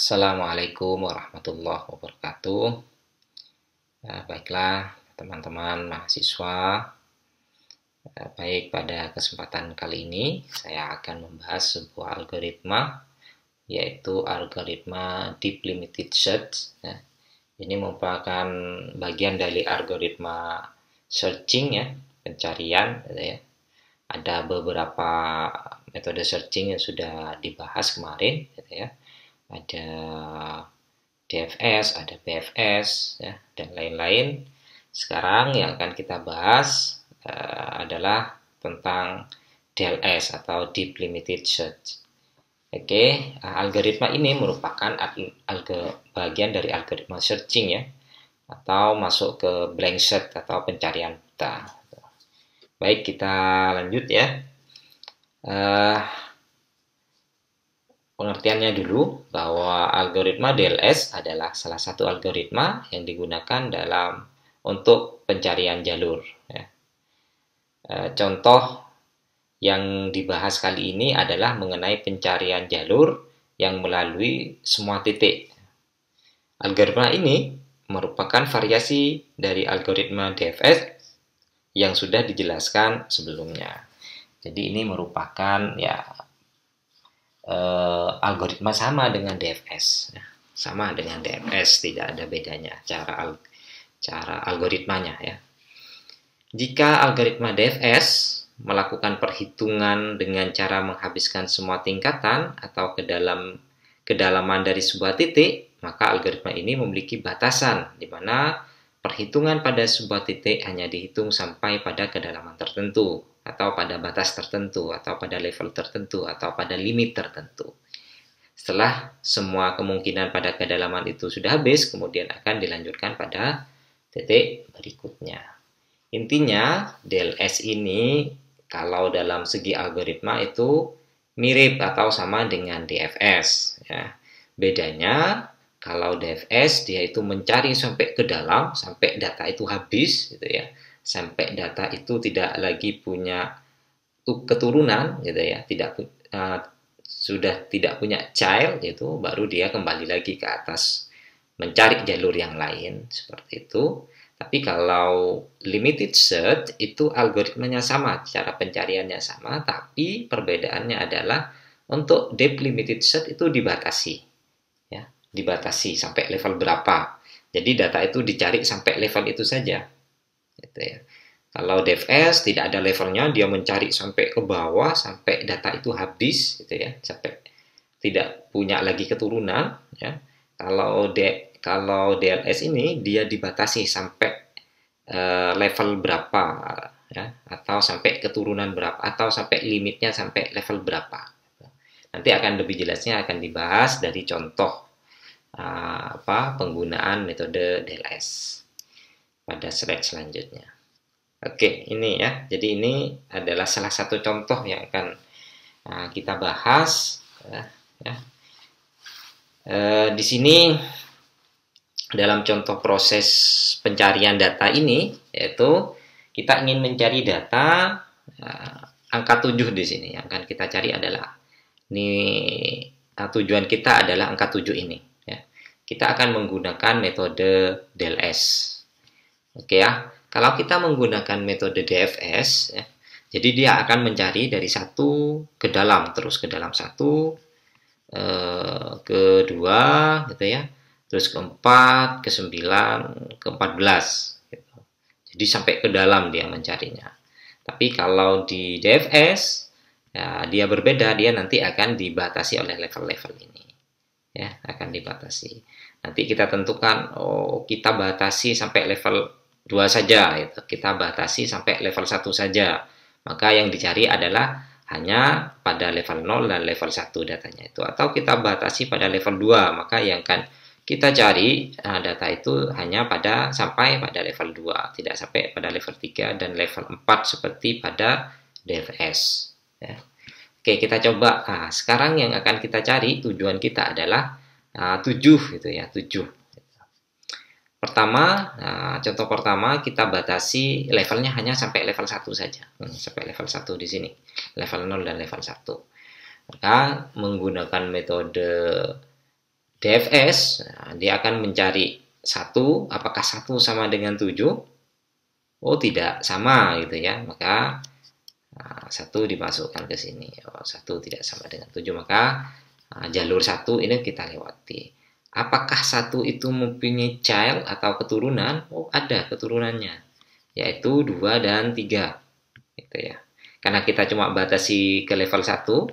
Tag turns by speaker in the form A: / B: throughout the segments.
A: Assalamualaikum warahmatullahi wabarakatuh. Baiklah teman-teman mahasiswa, baik pada kesempatan kali ini saya akan membahas sebuah algoritma, yaitu algoritma Deep Limited Search. Ini merupakan bagian dari algoritma searching, ya, pencarian, gitu ya. Ada beberapa metode searching yang sudah dibahas kemarin, gitu ya. Ada DFS, ada BFS, ya, dan lain-lain. Sekarang yang akan kita bahas adalah tentang DLS atau Deep Limited Search. Oke, algoritma ini merupakan bagian dari algoritma searching, ya, atau masuk ke blank search atau pencarian buta. Baik, kita lanjut, ya. Pengertiannya dulu, bahwa algoritma DLS adalah salah satu algoritma yang digunakan untuk pencarian jalur, ya. Contoh yang dibahas kali ini adalah mengenai pencarian jalur yang melalui semua titik. Algoritma ini merupakan variasi dari algoritma DFS yang sudah dijelaskan sebelumnya. Jadi ini merupakan, ya, algoritma sama dengan DFS, ya. Sama dengan DFS, tidak ada bedanya cara algoritmanya, ya. Jika algoritma DFS melakukan perhitungan dengan cara menghabiskan semua tingkatan atau kedalaman dari sebuah titik, maka algoritma ini memiliki batasan di mana perhitungan pada sebuah titik hanya dihitung sampai pada kedalaman tertentu, atau pada batas tertentu, atau pada level tertentu, atau pada limit tertentu. Setelah semua kemungkinan pada kedalaman itu sudah habis, kemudian akan dilanjutkan pada titik berikutnya. Intinya, DLS ini kalau dalam segi algoritma itu mirip atau sama dengan DFS, ya. Bedanya, kalau DFS dia itu mencari sampai ke dalam, sampai data itu habis, gitu ya. Sampai data itu tidak lagi punya keturunan, gitu ya. Sudah tidak punya child, gitu, baru dia kembali lagi ke atas mencari jalur yang lain, seperti itu. Tapi kalau limited search itu algoritmanya sama, cara pencariannya sama, tapi perbedaannya adalah untuk deep limited search itu dibatasi, ya, dibatasi sampai level berapa. Jadi data itu dicari sampai level itu saja, gitu ya. Kalau DFS tidak ada levelnya, dia mencari sampai ke bawah, sampai data itu habis, gitu ya, sampai tidak punya lagi keturunan, ya. Kalau DLS ini dia dibatasi sampai level berapa, ya, atau sampai keturunan berapa, atau sampai limitnya sampai level berapa. Nanti akan lebih jelasnya akan dibahas dari contoh penggunaan metode DLS pada slide selanjutnya. Oke, ini, ya. Jadi ini adalah salah satu contoh yang akan kita bahas, ya. Di sini dalam contoh proses pencarian data ini, yaitu kita ingin mencari data angka 7 di sini. Yang akan kita cari adalah ini, tujuan kita adalah angka 7 ini, ya. Kita akan menggunakan metode DLS. Oke, ya. Kalau kita menggunakan metode DFS, ya, jadi dia akan mencari dari 1 ke dalam, terus ke dalam 1, ke 2, gitu ya. Terus ke 4, ke 9, ke 14, gitu. Jadi sampai ke dalam dia mencarinya. Tapi kalau di DFS, ya, dia berbeda, dia nanti akan dibatasi oleh level-level ini, ya, akan dibatasi. Nanti kita tentukan, kita batasi sampai level 2 saja, gitu. Kita batasi sampai level 1 saja. Maka yang dicari adalah hanya pada level 0 dan level 1 datanya itu. Atau kita batasi pada level 2, maka yang akan kita cari data itu hanya sampai pada level 2, tidak sampai pada level 3 dan level 4 seperti pada DFS, ya. Oke, kita coba. Sekarang yang akan kita cari, tujuan kita adalah 7, gitu ya, 7. Contoh pertama kita batasi levelnya hanya sampai level 1 saja. Sampai level 1 di sini. Level 0 dan level 1. Maka menggunakan metode DFS, dia akan mencari 1, apakah 1 sama dengan 7? Oh, tidak sama gitu ya. Maka 1 dimasukkan ke sini. Oh, 1 tidak sama dengan 7, maka jalur 1 ini kita lewati. Apakah 1 itu mempunyai child atau keturunan? Oh, ada keturunannya, yaitu 2 dan 3. Gitu ya. Karena kita cuma batasi ke level 1,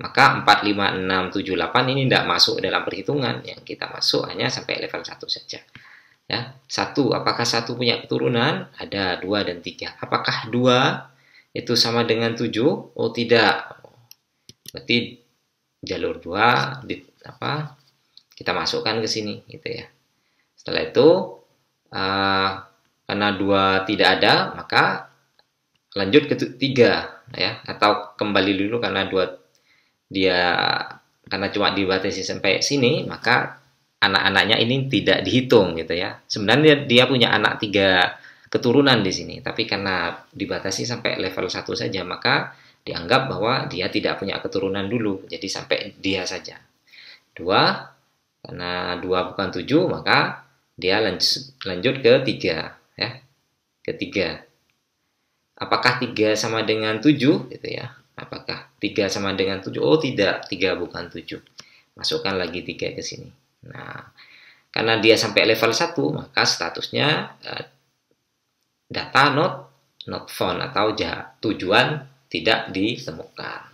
A: maka 4, 5, 6, 7, 8 ini tidak masuk dalam perhitungan. Yang kita masuk hanya sampai level 1 saja. Ya, 1, apakah 1 punya keturunan? Ada 2 dan 3. Apakah 2 itu sama dengan 7? Oh, tidak. Berarti jalur 2 kita masukkan ke sini gitu ya. Setelah itu karena 2 tidak ada, maka lanjut ke 3 ya, atau kembali dulu karena 2 karena cuma dibatasi sampai sini, maka anak-anaknya ini tidak dihitung gitu ya. Sebenarnya dia punya anak 3 keturunan di sini, tapi karena dibatasi sampai level 1 saja, maka dianggap bahwa dia tidak punya keturunan dulu, jadi sampai dia saja. 2, karena 2 bukan 7, maka dia lanjut ke 3 ya. Ke 3. Apakah 3 sama dengan 7 gitu ya? Apakah 3 sama dengan 7? Oh, tidak, 3 bukan 7. Masukkan lagi 3 ke sini. Nah, karena dia sampai level 1, maka statusnya data not found atau tujuan tidak ditemukan.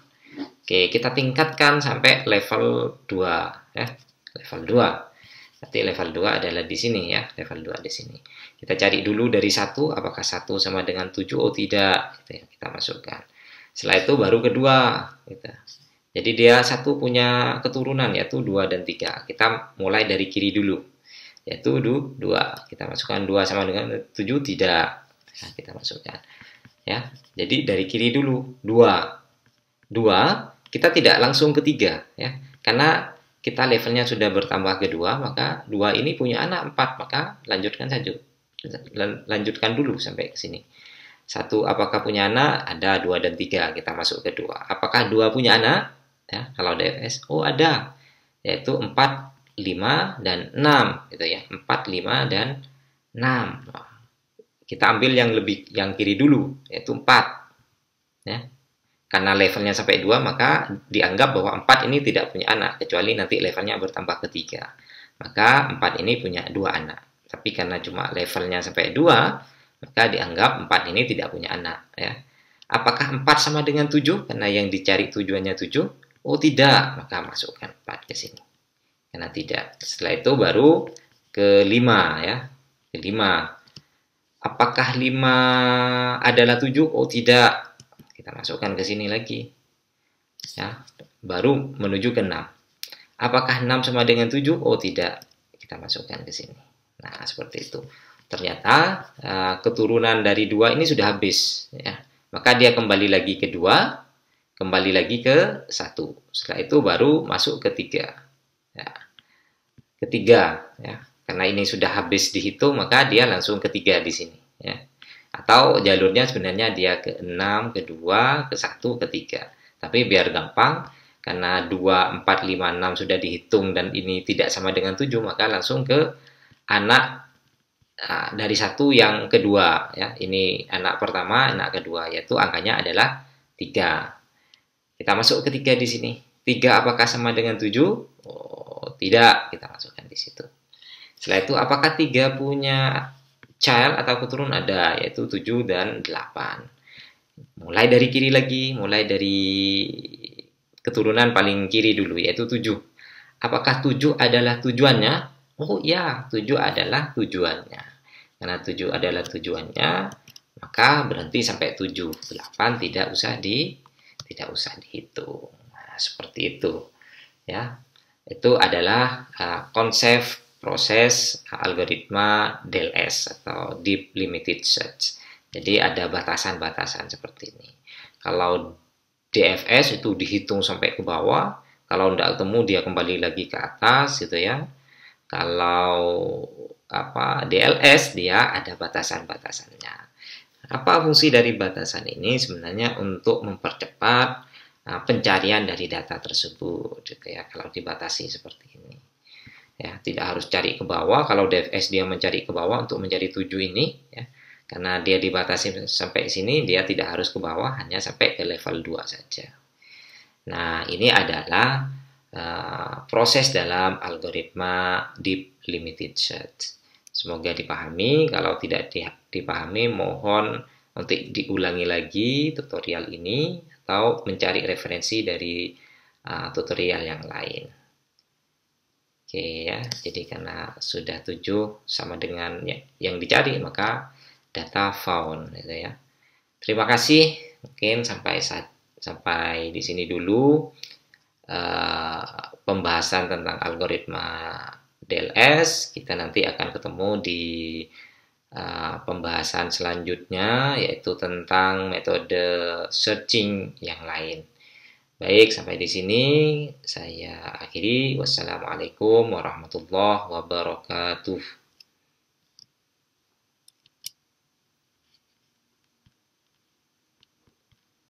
A: Oke, kita tingkatkan sampai level 2 ya. Level 2. Berarti level 2 adalah di sini ya, level 2 di sini. Kita cari dulu dari 1, apakah 1 sama dengan 7? Oh, tidak. Gitu ya, kita masukkan. Setelah itu baru kedua gitu. Jadi dia 1 punya keturunan yaitu 2 dan 3. Kita mulai dari kiri dulu. Yaitu 2. Kita masukkan 2 sama dengan 7? Tidak. Nah, kita masukkan. Ya. Jadi dari kiri dulu 2. 2, kita tidak langsung ke 3 ya. Karena kita levelnya sudah bertambah ke 2, maka 2 ini punya anak 4, maka lanjutkan saja. Lanjutkan dulu sampai ke sini. 1, apakah punya anak? Ada 2 dan 3, kita masuk ke 2. Apakah 2 punya anak? Ya, kalau DFS, oh ada. Yaitu 4, 5 dan 6 gitu ya. 4, 5 dan 6. Kita ambil yang kiri dulu, yaitu 4. Ya. Karena levelnya sampai 2, maka dianggap bahwa 4 ini tidak punya anak, kecuali nanti levelnya bertambah ke 3. Maka 4 ini punya 2 anak. Tapi karena cuma levelnya sampai 2, maka dianggap 4 ini tidak punya anak. Ya. Apakah 4 sama dengan 7? Karena yang dicari tujuannya 7. Oh, tidak. Maka masukkan 4 ke sini. Karena tidak. Setelah itu baru ke 5. Ya. Ke 5. Apakah 5 adalah 7? Oh, tidak. Kita masukkan ke sini lagi. Ya, baru menuju ke 6. Apakah 6 sama dengan 7? Oh, tidak. Kita masukkan ke sini. Nah, seperti itu. Ternyata keturunan dari 2 ini sudah habis. Ya. Maka dia kembali lagi ke 2, kembali lagi ke 1. Setelah itu baru masuk ke 3. Ya. Ketiga. Ya. Karena ini sudah habis dihitung, maka dia langsung ke 3 di sini. Ya. Atau jalurnya sebenarnya dia ke 6, ke 2, ke 1, ke 3. Tapi biar gampang, karena 2, 4, 5, 6 sudah dihitung dan ini tidak sama dengan 7, maka langsung ke anak dari 1 yang kedua. Ya. Ini anak pertama, anak kedua, yaitu angkanya adalah 3. Kita masuk ke 3 di sini. 3 apakah sama dengan 7? Oh, tidak. Kita masukkan di situ. Setelah itu, apakah 3 punya child atau keturunan? Ada, yaitu 7 dan 8. Mulai dari kiri lagi, mulai dari keturunan paling kiri dulu, yaitu 7. Apakah 7 adalah tujuannya? Oh ya, 7 adalah tujuannya. Karena 7 adalah tujuannya, maka berhenti sampai 7. 8 tidak usah dihitung. Nah, seperti itu. Ya. Itu adalah konsep proses algoritma DLS atau Deep Limited Search. Jadi ada batasan-batasan seperti ini. Kalau DFS itu dihitung sampai ke bawah, kalau tidak ketemu dia kembali lagi ke atas gitu ya. Kalau DLS dia ada batasan-batasannya. Apa fungsi dari batasan ini? Sebenarnya untuk mempercepat pencarian dari data tersebut gitu ya, kalau dibatasi seperti ini. Ya, tidak harus cari ke bawah. Kalau DFS dia mencari ke bawah untuk mencari 7 ini, ya, karena dia dibatasi sampai sini, dia tidak harus ke bawah, hanya sampai ke level 2 saja. Nah, ini adalah proses dalam algoritma Deep Limited Search. Semoga dipahami. Kalau tidak dipahami, mohon untuk diulangi lagi tutorial ini atau mencari referensi dari tutorial yang lain. Oke ya, jadi karena sudah 7 sama dengan yang dicari, maka data found gitu ya. Terima kasih. Mungkin sampai di sini dulu pembahasan tentang algoritma DLS. Kita nanti akan ketemu di pembahasan selanjutnya, yaitu tentang metode searching yang lain. Baik, sampai di sini saya akhiri. Wassalamualaikum warahmatullahi wabarakatuh.